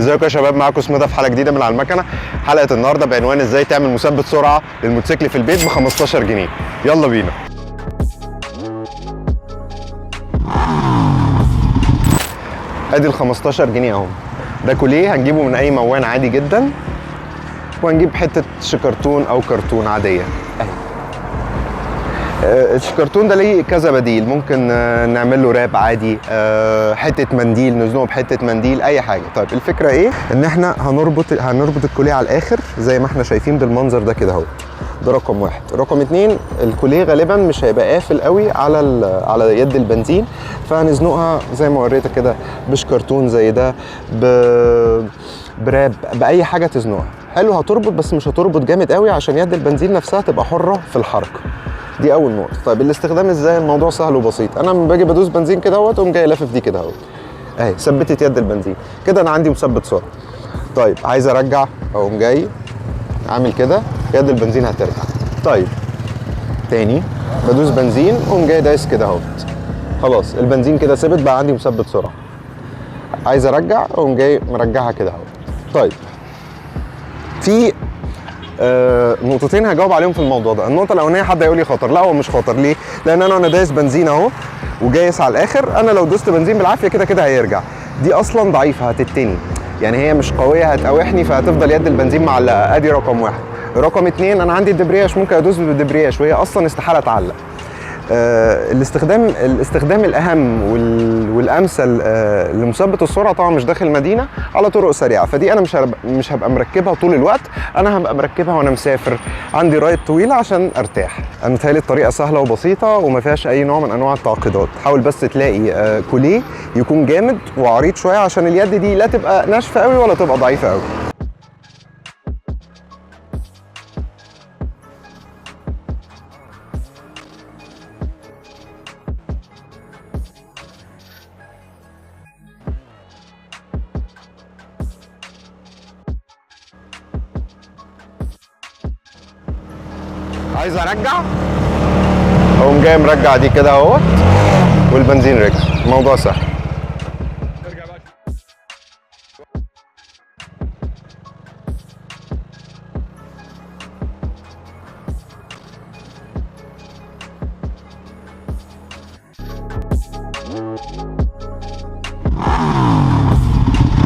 ازيكم يا شباب، معاكم سميدة في حلقه جديده من على المكنه. حلقه النهارده بعنوان ازاي تعمل مثبت سرعه للموتوسيكل في البيت ب 15 جنيه. يلا بينا. ادي ال 15 جنيه اهو. ده كوليه هنجيبه من اي موان عادي جدا، وهنجيب حته شكرتون او كرتون عاديه اهي. الشكرتون ده ليه كذا بديل، ممكن نعمل له راب عادي، حته منديل نزنقه بحته منديل، اي حاجه. طيب الفكره ايه؟ ان احنا هنربط الكوليه على الاخر زي ما احنا شايفين بالمنظر ده كده اهو. ده رقم واحد. رقم اتنين، الكوليه غالبا مش هيبقى قافل قوي على يد البنزين، فهنزنقها زي ما وريتك كده بشكرتون زي ده، براب، باي حاجه تزنقها. حلو، هتربط بس مش هتربط جامد قوي عشان يد البنزين نفسها تبقى حره في الحركه. دي اول نقطه. طيب الاستخدام ازاي؟ الموضوع سهل وبسيط. انا لما باجي بدوس بنزين كده اهوت، اقوم جاي لافف دي كده اهوت اهي، ثبتت يد البنزين كده، انا عندي مثبت سرعه. طيب عايز ارجع، اقوم جاي عامل كده، يد البنزين هترجع. طيب تاني بدوس بنزين، اقوم جاي دايس كده اهوت، خلاص البنزين كده ثبت، بقى عندي مثبت سرعه. عايز ارجع، اقوم جاي مرجعها كده اهوت. طيب في نقطتين هجاوب عليهم في الموضوع ده. النقطه الاولانيه، حد هيقول لي خطر. لا، هو مش خطر. ليه؟ لان انا دايس بنزين اهو وجايس على الاخر، انا لو دوست بنزين بالعافيه كده كده هيرجع. دي اصلا ضعيفه، هتتني، يعني هي مش قويه، هتقاوحني، فهتفضل يد البنزين معلقه. ادي رقم واحد. رقم اتنين، انا عندي الدبرياج، ممكن ادوس بالدبرياج وهي اصلا استحاله تعلق. الاستخدام الاهم والامثل لمثبت السرعه طبعا مش داخل مدينه، على طرق سريعه. فدي انا مش هبقى مركبها طول الوقت، انا هبقى مركبها وانا مسافر عندي رايد طويله عشان ارتاح. انا متهيألي الطريقه سهله وبسيطه وما فيهاش اي نوع من انواع التعقيدات. حاول بس تلاقي كوليه يكون جامد وعريض شويه، عشان اليد دي لا تبقى ناشفه قوي ولا تبقى ضعيفه قوي. عايز ارجع، اقوم جاي مرجع دي كده اهوت، والبنزين رجع. الموضوع سهل.